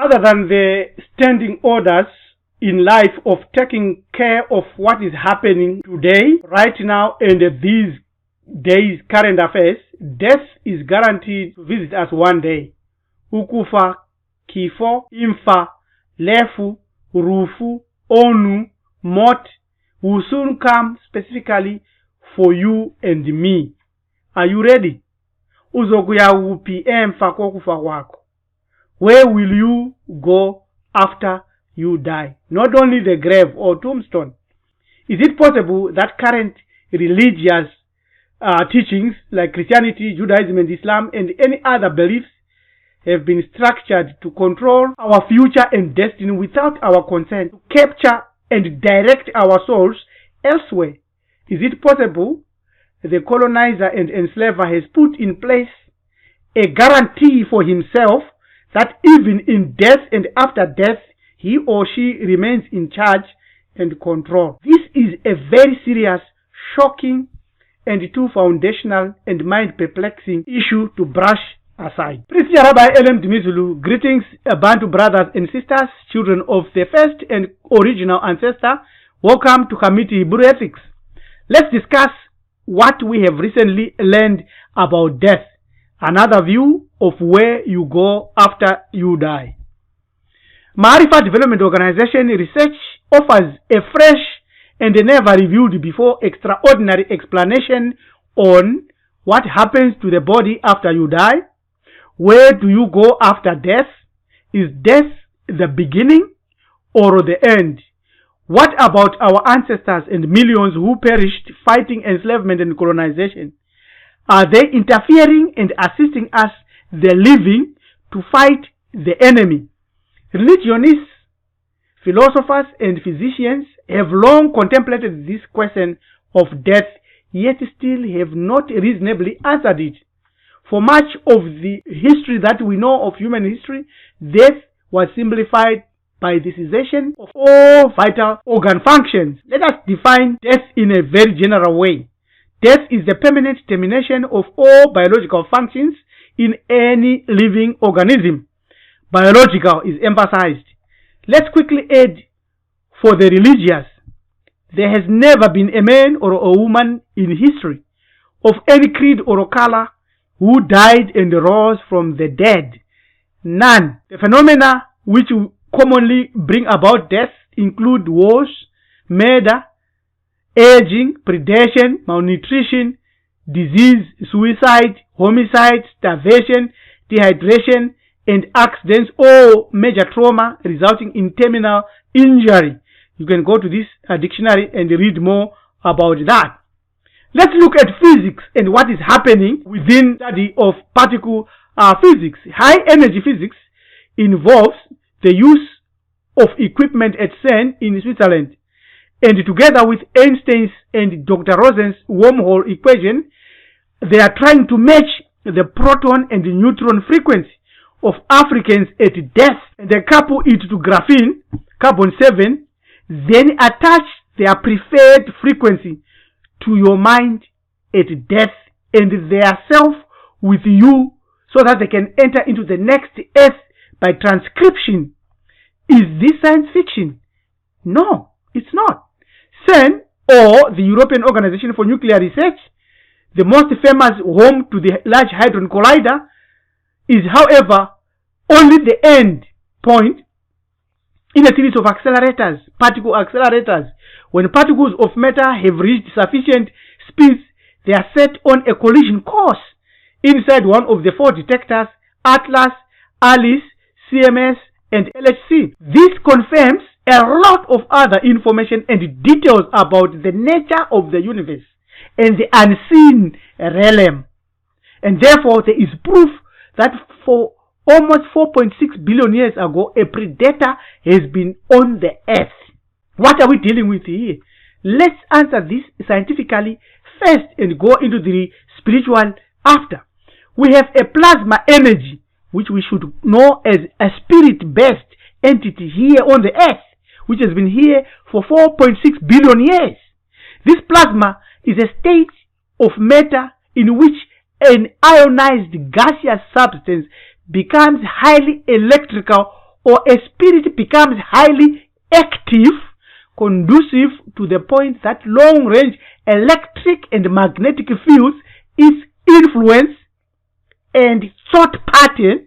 other than the standing orders in life of taking care of what is happening today, right now, and these days' current affairs, death is guaranteed to visit us one day. Ukufa, kifo, imfa, lefu, rufu, onu, mot will soon come specifically for you and me. Are you ready? Uzokuya upi emfa kufa wako. Where will you go after you die? Not only the grave or tombstone. Is it possible that current religious teachings like Christianity, Judaism, and Islam, and any other beliefs have been structured to control our future and destiny without our consent, to capture and direct our souls elsewhere? Is it possible the colonizer and enslaver has put in place a guarantee for himself that even in death and after death, he or she remains in charge and control? This is a very serious, shocking, and too foundational and mind-perplexing issue to brush aside. Priest Rabbi Elem Dimizulu, greetings, Bantu brothers and sisters, children of the first and original ancestor. Welcome to Hamiti Hebrew Ethics. Let's discuss what we have recently learned about death, another view of where you go after you die. Maarifa Development Organization research offers a fresh and never reviewed before extraordinary explanation on what happens to the body after you die. Where do you go after death? Is death the beginning or the end? What about our ancestors and millions who perished fighting enslavement and colonization? Are they interfering and assisting us, the living, to fight the enemy? Religionists, philosophers, and physicians have long contemplated this question of death, yet still have not reasonably answered it. For much of the history that we know of human history, death was simplified by the cessation of all vital organ functions. Let us define death in a very general way. Death is the permanent termination of all biological functions in any living organism. Biological is emphasized. Let's quickly add for the religious. There has never been a man or a woman in history of any creed or color who died and rose from the dead. None. The phenomena which commonly bring about death include wars, murder, aging, predation, malnutrition, disease, suicide, homicide, starvation, dehydration, and accidents or major trauma resulting in terminal injury. You can go to this dictionary and read more about that. Let's look at physics and what is happening within the study of particle physics. High energy physics involves the use of equipment at CERN in Switzerland, and together with Einstein's and Dr. Rosen's wormhole equation, they are trying to match the proton and the neutron frequency of Africans at death, and they couple it to graphene, carbon-7, then attach their preferred frequency to your mind at death and their self with you so that they can enter into the next earth by transcription. Is this science fiction? No, it's not. CERN, or the European Organization for Nuclear Research, the most famous home to the Large Hadron Collider, is, however, only the end point in a series of accelerators, particle accelerators. When particles of matter have reached sufficient speeds, they are set on a collision course inside one of the four detectors, ATLAS, ALICE, CMS, and LHC. This confirms a lot of other information and details about the nature of the universe and the unseen realm. And therefore, there is proof that for almost 4.6 billion years ago, a predator has been on the earth. What are we dealing with here? Let's answer this scientifically first and go into the spiritual after. We have a plasma energy, which we should know as a spirit-based entity here on the earth, which has been here for 4.6 billion years. This plasma is a state of matter in which an ionized gaseous substance becomes highly electrical or a spirit becomes highly active, conducive to the point that long-range electric and magnetic fields, its influence and thought pattern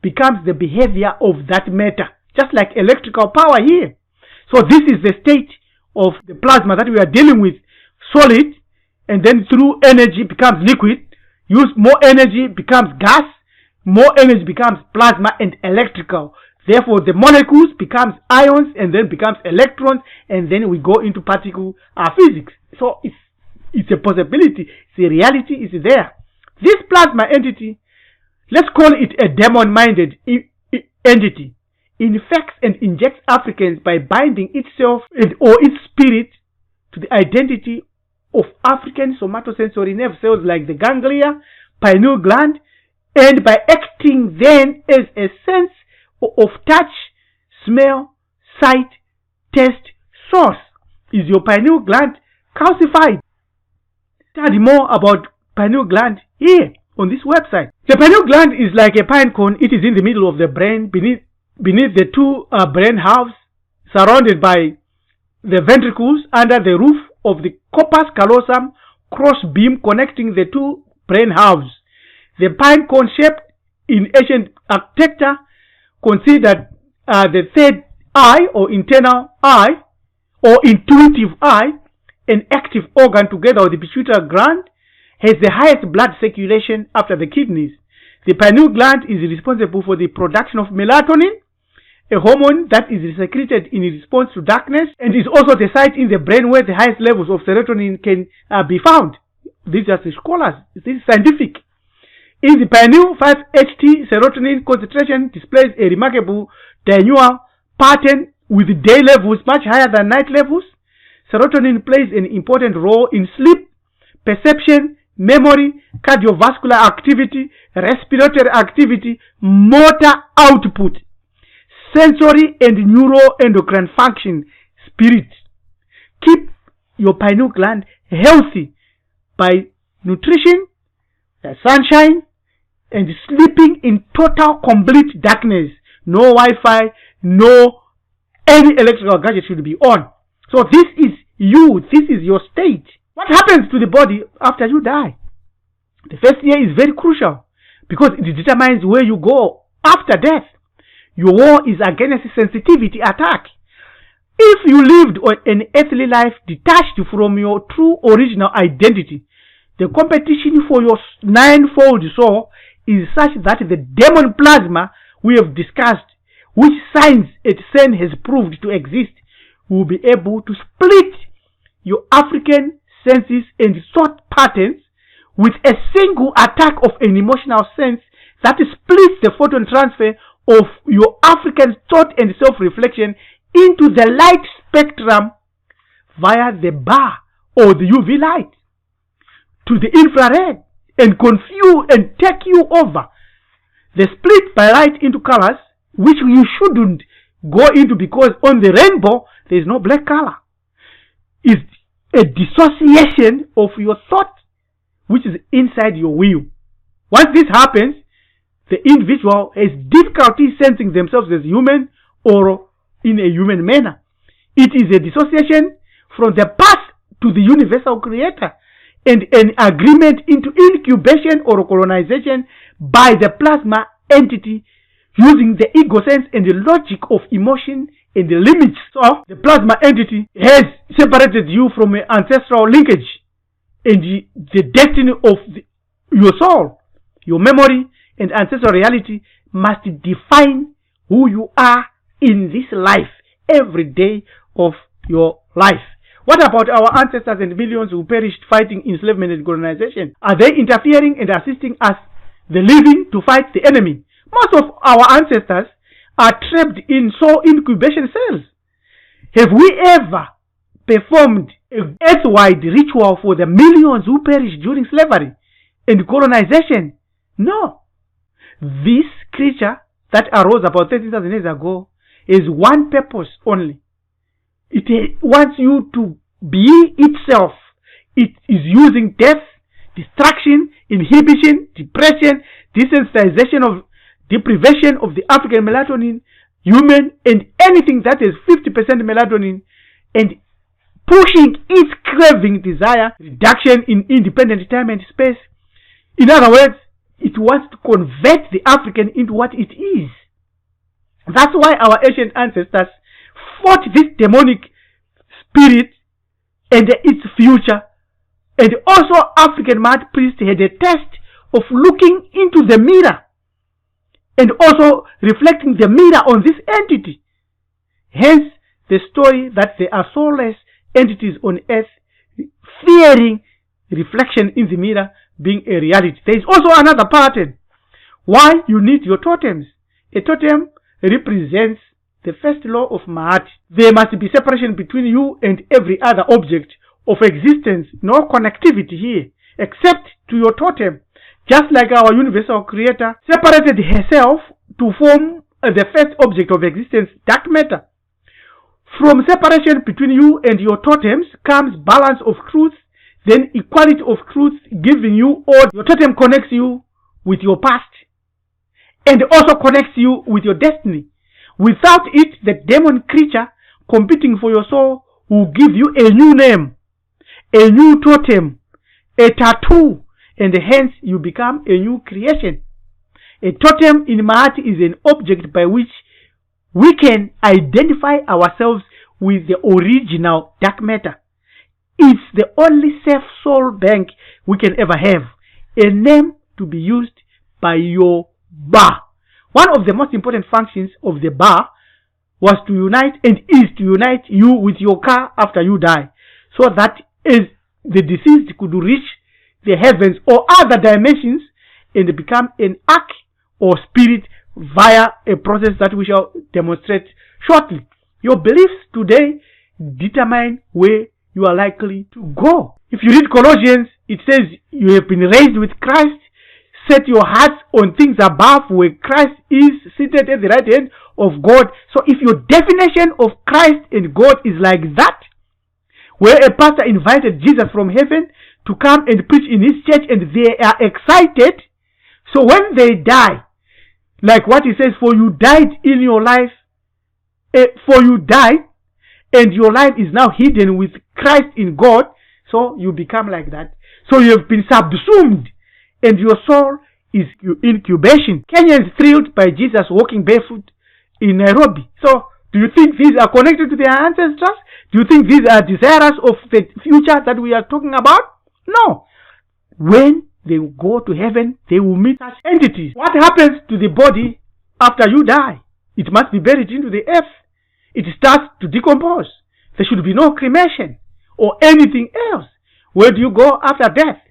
becomes the behavior of that matter, just like electrical power here. So this is the state of the plasma that we are dealing with, solid, and then through energy becomes liquid, use more energy becomes gas, more energy becomes plasma and electrical. Therefore, the molecules becomes ions and then becomes electrons, and then we go into particle physics. So it's a possibility, it's a reality, it's there. This plasma entity, let's call it a demon-minded entity, infects and injects Africans by binding itself or its spirit to the identity of African somatosensory nerve cells like the ganglia, pineal gland, and by acting then as a sense of touch, smell, sight, taste source. Is your pineal gland calcified? Study more about pineal gland here on this website. The pineal gland is like a pine cone. It is in the middle of the brain, beneath the two brain halves, surrounded by the ventricles, under the roof of the corpus callosum cross beam connecting the two brain halves. The pine cone shaped in ancient architecture considered the third eye or internal eye or intuitive eye, an active organ together with the pituitary gland, has the highest blood circulation after the kidneys. The pineal gland is responsible for the production of melatonin, a hormone that is secreted in response to darkness, and is also the site in the brain where the highest levels of serotonin can be found. These are the scholars. This is scientific. In the pineal, 5-HT serotonin concentration displays a remarkable diurnal pattern with day levels much higher than night levels. Serotonin plays an important role in sleep, perception, memory, cardiovascular activity, respiratory activity, motor output, sensory and neuroendocrine function, spirit. Keep your pineal gland healthy by nutrition, sunshine, and sleeping in total complete darkness. No Wi-Fi, no any electrical gadget should be on. So this is you, this is your state. What happens to the body after you die? The first year is very crucial because it determines where you go after death. Your war is against sensitivity attack. If you lived an earthly life detached from your true original identity, the competition for your ninefold soul is such that the demon plasma we have discussed, which science at CERN has proved to exist, will be able to split your African senses and thought patterns with a single attack of an emotional sense that splits the photon transfer of your African thought and self-reflection into the light spectrum via the bar or the UV light to the infrared and confuse and take you over. The split by light into colors, which you shouldn't go into because on the rainbow there is no black color, is a dissociation of your thought which is inside your will. Once this happens, the individual has difficulty sensing themselves as human or in a human manner. It is a dissociation from the past to the universal creator and an agreement into incubation or colonization by the plasma entity using the ego sense and the logic of emotion and the limits. So the plasma entity has separated you from an ancestral linkage and the destiny of your soul, your memory and ancestral reality must define who you are in this life, every day of your life. What about our ancestors and millions who perished fighting enslavement and colonization? Are they interfering and assisting us, the living, to fight the enemy? Most of our ancestors are trapped in soul incubation cells. Have we ever performed an earth-wide ritual for the millions who perished during slavery and colonization? No. This creature that arose about 30,000 years ago is one purpose only. It wants you to be itself. It is using death, destruction, inhibition, depression, desensitization of deprivation of the African melatonin human and anything that is 50% melatonin and pushing its craving desire, reduction in independent time and space. In other words, it wants to convert the African into what it is. That's why our ancient ancestors fought this demonic spirit and its future. And also African mad priests had a test of looking into the mirror and also reflecting the mirror on this entity. Hence the story that there are soulless entities on earth fearing reflection in the mirror being a reality. There is also another pattern. Why you need your totems. A totem represents the first law of Maat. There must be separation between you and every other object of existence. No connectivity here except to your totem. Just like our universal creator separated herself to form the first object of existence, dark matter. From separation between you and your totems comes balance of truth, then equality of truth giving you all. Your totem connects you with your past and also connects you with your destiny. Without it, the demon creature competing for your soul will give you a new name, a new totem, a tattoo, and hence you become a new creation. A totem in Maat is an object by which we can identify ourselves with the original dark matter. It's the only safe soul bank we can ever have, a name to be used by your Ba. One of the most important functions of the Ba was to unite and is to unite you with your car after you die, so that as the deceased could reach the heavens or other dimensions and become an arc or spirit via a process that we shall demonstrate shortly. Your beliefs today determine where you are likely to go. If you read Colossians, it says you have been raised with Christ. Set your hearts on things above where Christ is seated at the right hand of God. So if your definition of Christ and God is like that, where a pastor invited Jesus from heaven to come and preach in his church and they are excited, so when they die, like what he says, for you died in your life, for you died, and your life is now hidden with Christ in God, so you become like that. So you have been subsumed, and your soul is incubation. Kenyans thrilled by Jesus walking barefoot in Nairobi. So, do you think these are connected to their ancestors? Do you think these are desirous of the future that we are talking about? No. When they go to heaven, they will meet such entities. What happens to the body after you die? It must be buried into the earth. It starts to decompose. There should be no cremation or anything else. Where do you go after death?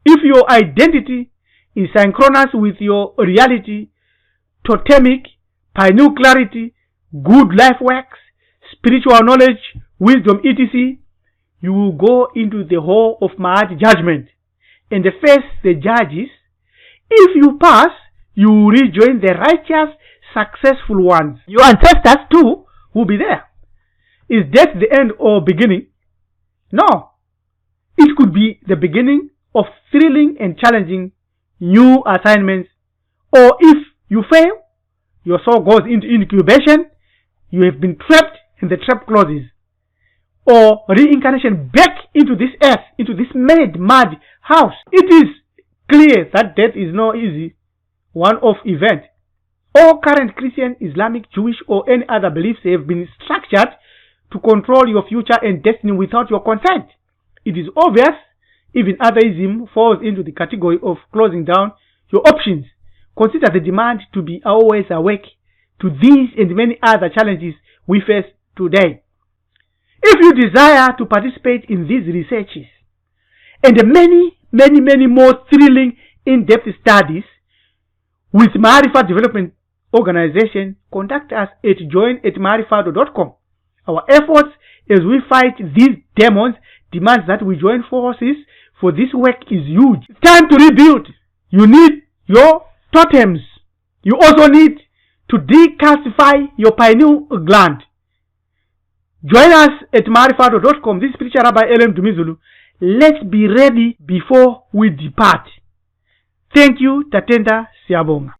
If your identity is synchronous with your reality, totemic, pineal clarity, good life works, spiritual knowledge, wisdom, etc., you will go into the hall of Maat judgment and face the judges. If you pass, you will rejoin the righteous, successful ones. Your ancestors too will be there. Is death the end or beginning? No. It could be the beginning of thrilling and challenging new assignments. Or if you fail, your soul goes into incubation. You have been trapped in the trap closes. Or reincarnation back into this earth, into this mad house. It is clear that death is no easy one-off event. All current Christian, Islamic, Jewish, or any other beliefs have been structured to control your future and destiny without your consent. It is obvious even atheism falls into the category of closing down your options. Consider the demand to be always awake to these and many other challenges we face today. If you desire to participate in these researches and many more thrilling in-depth studies with Maarifa Development Organization, contact us at join@maarifado.com. Our efforts as we fight these demons demands that we join forces, for this work is huge. It's time to rebuild. You need your totems. You also need to decalcify your pineal gland. Join us at maarifado.com. This is Spiritual Rabbi L.M. Dumizulu. Let's be ready before we depart. Thank you, Tatenda Siabonga.